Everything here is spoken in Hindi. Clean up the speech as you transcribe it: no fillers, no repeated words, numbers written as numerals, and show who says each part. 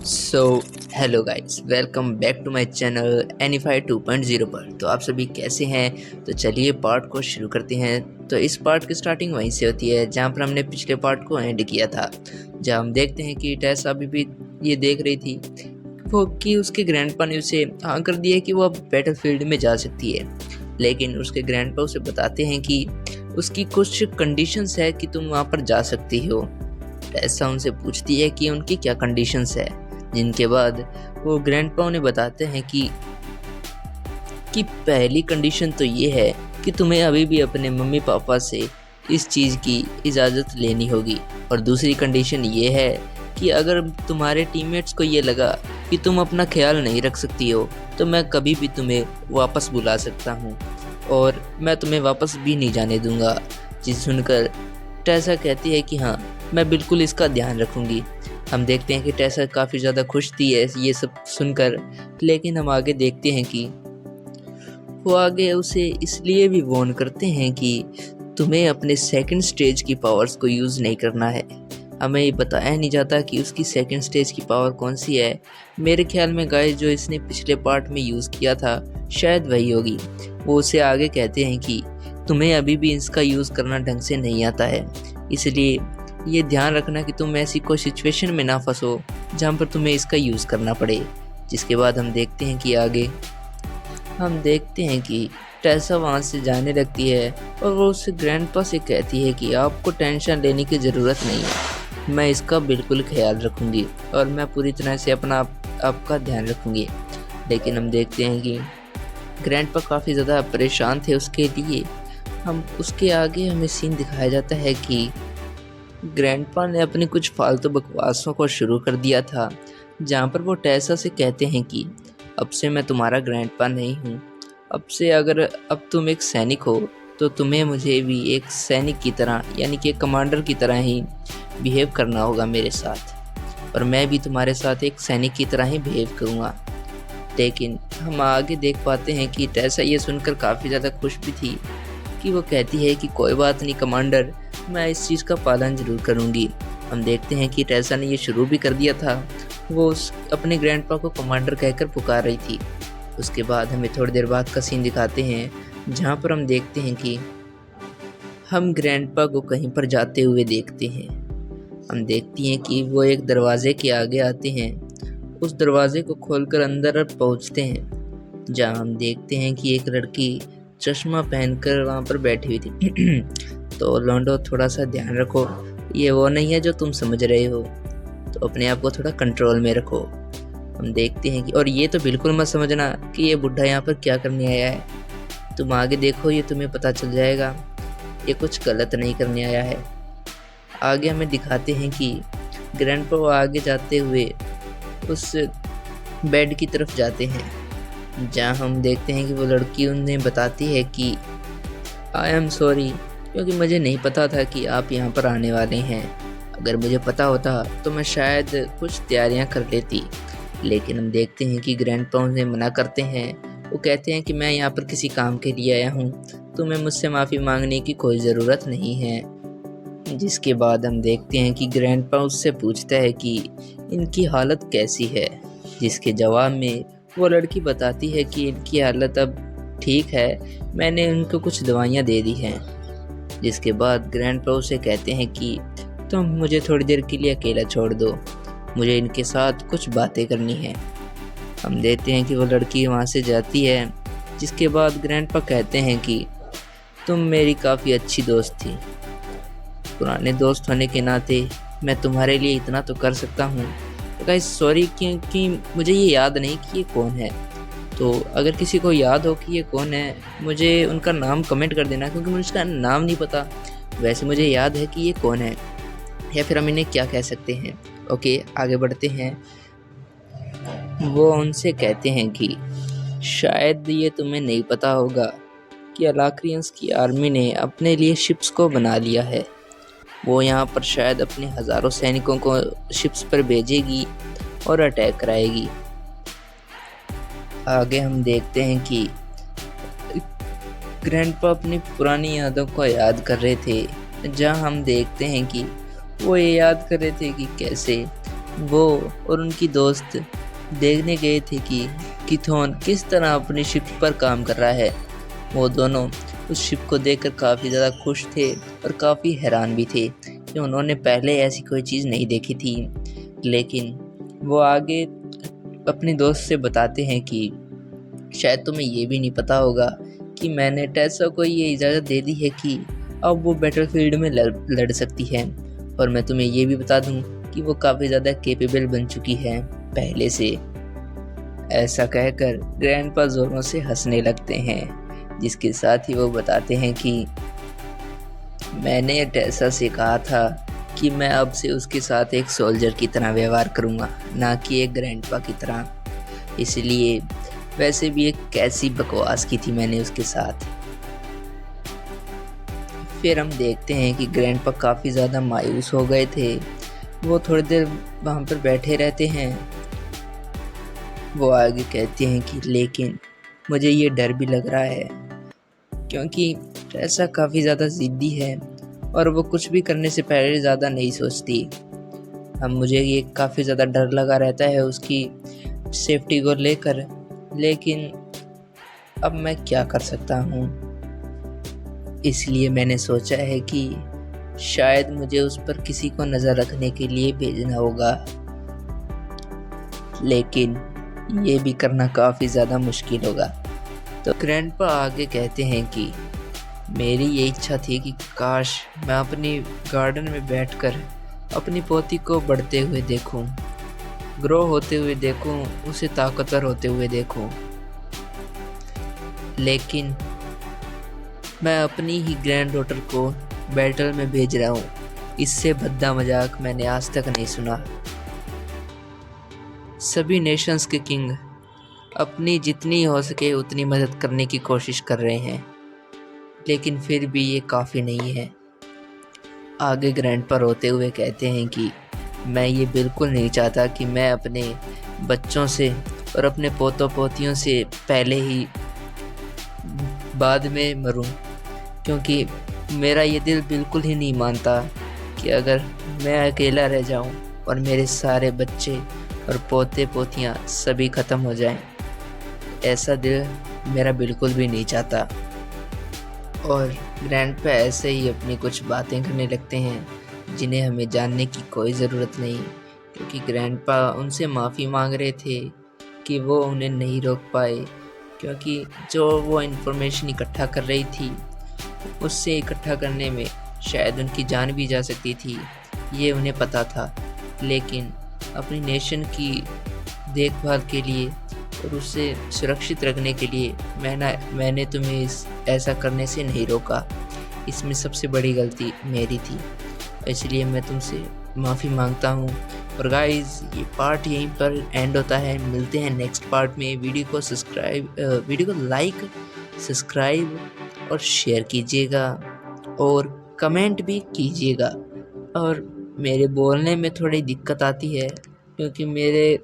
Speaker 1: So hello guys, welcome back to my channel एनीफाई 2.0 पर। तो आप सभी कैसे हैं? तो चलिए पार्ट को शुरू करते हैं। तो इस पार्ट की स्टार्टिंग वहीं से होती है जहां पर हमने पिछले पार्ट को एंड किया था, जहां हम देखते हैं कि टेस अभी भी ये देख रही थी वो कि उसके ग्रैंडपा ने उसे हाँ कर दिया कि वो अब बैटलफील्ड में जा सकती है। लेकिन उसके ग्रैंडपा उसे बताते हैं कि उसकी कुछ कंडीशंस है कि तुम वहाँ पर जा सकती हो। टेसा उनसे पूछती है कि उनकी क्या कंडीशंस है, जिनके बाद वो ग्रैंडपा उन्हें बताते हैं कि पहली कंडीशन तो ये है कि तुम्हें अभी भी अपने मम्मी पापा से इस चीज़ की इजाज़त लेनी होगी, और दूसरी कंडीशन ये है कि अगर तुम्हारे टीममेट्स को ये लगा कि तुम अपना ख्याल नहीं रख सकती हो तो मैं कभी भी तुम्हें वापस बुला सकता हूँ और मैं तुम्हें वापस भी नहीं जाने दूँगा। जिसे सुनकर टेसा कहती है कि हाँ, मैं बिल्कुल इसका ध्यान रखूँगी। हम देखते हैं कि टेसा काफ़ी ज़्यादा खुश थी है ये सब सुनकर, लेकिन हम आगे देखते हैं कि वो आगे उसे इसलिए भी वार्न करते हैं कि तुम्हें अपने सेकंड स्टेज की पावर्स को यूज़ नहीं करना है। हमें ये बताया नहीं जाता कि उसकी सेकंड स्टेज की पावर कौन सी है। मेरे ख्याल में गाइस जो इसने पिछले पार्ट में यूज़ किया था शायद वही होगी। वो उसे आगे कहते हैं कि तुम्हें अभी भी इसका यूज़ करना ढंग से नहीं आता है, इसलिए ये ध्यान रखना कि तुम ऐसी कोई सिचुएशन में ना फंसो जहाँ पर तुम्हें इसका यूज़ करना पड़े। जिसके बाद हम देखते हैं कि टेसा वहाँ से जाने लगती है और वो उससे ग्रैंडपा से कहती है कि आपको टेंशन लेने की ज़रूरत नहीं है, मैं इसका बिल्कुल ख्याल रखूँगी और मैं पूरी तरह से आपका ध्यान रखूँगी। लेकिन हम देखते हैं कि ग्रैंडपा काफ़ी ज़्यादा परेशान थे उसके लिए। हम उसके आगे हमें सीन दिखाया जाता है कि ग्रैंडपा ने अपनी कुछ फालतू बकवासों को शुरू कर दिया था, जहाँ पर वो टेसा से कहते हैं कि अब से मैं तुम्हारा ग्रैंडपा नहीं हूँ, अब तुम एक सैनिक हो तो तुम्हें मुझे भी एक सैनिक की तरह यानी कि एक कमांडर की तरह ही बिहेव करना होगा मेरे साथ, और मैं भी तुम्हारे साथ एक सैनिक की तरह ही बिहेव करूँगा। लेकिन हम आगे देख पाते हैं कि टेसा ये सुनकर काफ़ी ज़्यादा खुश भी थी कि वो कहती है कि कोई बात नहीं कमांडर, मैं इस चीज़ का पालन ज़रूर करूँगी। हम देखते हैं कि टेसा ने ये शुरू भी कर दिया था, वो अपने ग्रैंडपा को कमांडर कहकर पुकार रही थी। उसके बाद हमें थोड़ी देर बाद का सीन दिखाते हैं जहाँ पर हम देखते हैं कि हम ग्रैंडपा को कहीं पर जाते हुए देखते हैं। हम देखती हैं कि वो एक दरवाजे के आगे आते हैं, उस दरवाजे को खोलकर अंदर पहुँचते हैं, जहाँ हम देखते हैं कि एक लड़की चश्मा पहनकर वहाँ पर बैठी हुई थी। तो लॉन्डो थोड़ा सा ध्यान रखो, ये वो नहीं है जो तुम समझ रहे हो, तो अपने आप को थोड़ा कंट्रोल में रखो। हम देखते हैं कि और ये तो बिल्कुल मत समझना कि ये बुढ़ा यहाँ पर क्या करने आया है, तुम आगे देखो ये तुम्हें पता चल जाएगा, ये कुछ गलत नहीं करने आया है। आगे हमें दिखाते हैं कि ग्रैंडपा आगे जाते हुए उस बेड की तरफ जाते हैं, जहाँ हम देखते हैं कि वो लड़की उन्हें बताती है कि आई एम सॉरी, क्योंकि मुझे नहीं पता था कि आप यहाँ पर आने वाले हैं। अगर मुझे पता होता तो मैं शायद कुछ तैयारियाँ कर लेती। लेकिन हम देखते हैं कि ग्रैंडपा उन्हें मना करते हैं। वो कहते हैं कि मैं यहाँ पर किसी काम के लिए आया हूँ, तुम्हें मुझसे माफ़ी मांगने की कोई ज़रूरत नहीं है। जिसके बाद हम देखते हैं कि ग्रैंडपा उससे पूछता है कि इनकी हालत कैसी है, जिसके जवाब में वो लड़की बताती है कि इनकी हालत अब ठीक है, मैंने उनको कुछ दवाइयाँ दे दी हैं। जिसके बाद ग्रैंडपा उसे कहते हैं कि तुम मुझे थोड़ी देर के लिए अकेला छोड़ दो, मुझे इनके साथ कुछ बातें करनी है। हम देखते हैं कि वो लड़की वहाँ से जाती है। जिसके बाद ग्रैंडपा कहते हैं कि तुम मेरी काफ़ी अच्छी दोस्त थी, पुराने दोस्त होने के नाते मैं तुम्हारे लिए इतना तो कर सकता हूँ। तो गाइस सॉरी, क्योंकि मुझे ये याद नहीं कि ये कौन है, तो अगर किसी को याद हो कि ये कौन है मुझे उनका नाम कमेंट कर देना, क्योंकि मुझे उसका नाम नहीं पता। वैसे मुझे याद है कि ये कौन है, या फिर हम इन्हें क्या कह सकते हैं। ओके, आगे बढ़ते हैं। वो उनसे कहते हैं कि शायद ये तुम्हें नहीं पता होगा कि अलाक्रियंस की आर्मी ने अपने लिए शिप्स को बना लिया है। वो यहाँ पर शायद अपने हज़ारों सैनिकों को शिप्स पर भेजेगी और अटैक कराएगी। आगे हम देखते हैं कि ग्रैंडपा अपनी पुरानी यादों को याद कर रहे थे, जहाँ हम देखते हैं कि वो ये याद कर रहे थे कि कैसे वो और उनकी दोस्त देखने गए थे कि किथोन किस तरह अपनी शिप पर काम कर रहा है। वो दोनों उस शिप को देखकर काफ़ी ज़्यादा खुश थे और काफ़ी हैरान भी थे कि उन्होंने पहले ऐसी कोई चीज़ नहीं देखी थी। लेकिन वो आगे अपनी दोस्त से बताते हैं कि शायद तुम्हें ये भी नहीं पता होगा कि मैंने टेसा को ये इजाज़त दे दी है कि अब वो बैटलफील्ड में लड़ सकती है। और मैं तुम्हें ये भी बता दूं कि वो काफ़ी ज़्यादा कैपेबल बन चुकी है पहले से। ऐसा कहकर ग्रैंडपा जोरों से हंसने लगते हैं, जिसके साथ ही वो बताते हैं कि मैंने टेसा से कहा था कि मैं अब से उसके साथ एक सोल्जर की तरह व्यवहार करूँगा, ना कि एक ग्रैंडपा की तरह। इसलिए वैसे भी एक कैसी बकवास की थी मैंने उसके साथ। फिर हम देखते हैं कि ग्रैंडपा काफ़ी ज़्यादा मायूस हो गए थे। वो थोड़ी देर वहाँ पर बैठे रहते हैं। वो आगे कहते हैं कि लेकिन मुझे ये डर भी लग रहा है, क्योंकि टेसा काफ़ी ज़्यादा ज़िद्दी है और वो कुछ भी करने से पहले ज़्यादा नहीं सोचती। अब मुझे ये काफ़ी ज़्यादा डर लगा रहता है उसकी सेफ्टी को लेकर। लेकिन अब मैं क्या कर सकता हूँ, इसलिए मैंने सोचा है कि शायद मुझे उस पर किसी को नज़र रखने के लिए भेजना होगा। लेकिन ये भी करना काफ़ी ज़्यादा मुश्किल होगा। तो ग्रैंडपा आगे कहते हैं कि मेरी ये इच्छा थी कि काश मैं अपनी गार्डन में बैठकर अपनी पोती को बढ़ते हुए देखूं, ग्रो होते हुए देखूं, उसे ताकतवर होते हुए देखूं। लेकिन मैं अपनी ही ग्रैंड डॉटर को बैटल में भेज रहा हूँ। इससे भद्दा मजाक मैंने आज तक नहीं सुना। सभी नेशंस के किंग अपनी जितनी हो सके उतनी मदद करने की कोशिश कर रहे हैं, लेकिन फिर भी ये काफ़ी नहीं है। आगे ग्रैंडपा रोते हुए कहते हैं कि मैं ये बिल्कुल नहीं चाहता कि मैं अपने बच्चों से और अपने पोतों पोतियों से पहले ही बाद में मरूं, क्योंकि मेरा ये दिल बिल्कुल ही नहीं मानता कि अगर मैं अकेला रह जाऊं और मेरे सारे बच्चे और पोते पोतियां सभी ख़त्म हो जाएं। ऐसा दिल मेरा बिल्कुल भी नहीं चाहता। और ग्रैंडपा ऐसे ही अपनी कुछ बातें करने लगते हैं जिन्हें हमें जानने की कोई ज़रूरत नहीं, क्योंकि ग्रैंडपा उनसे माफ़ी मांग रहे थे कि वो उन्हें नहीं रोक पाए, क्योंकि जो वो इन्फॉर्मेशन इकट्ठा कर रही थी उससे इकट्ठा करने में शायद उनकी जान भी जा सकती थी, ये उन्हें पता था। लेकिन अपनी नेशन की देखभाल के लिए और उसे सुरक्षित रखने के लिए मैंने तुम्हें ऐसा करने से नहीं रोका। इसमें सबसे बड़ी गलती मेरी थी, इसलिए मैं तुमसे माफ़ी मांगता हूँ। और गाइस, ये पार्ट यहीं पर एंड होता है। मिलते हैं नेक्स्ट पार्ट में। वीडियो को लाइक, सब्सक्राइब और शेयर कीजिएगा और कमेंट भी कीजिएगा। और मेरे बोलने में थोड़ी दिक्कत आती है, क्योंकि मेरे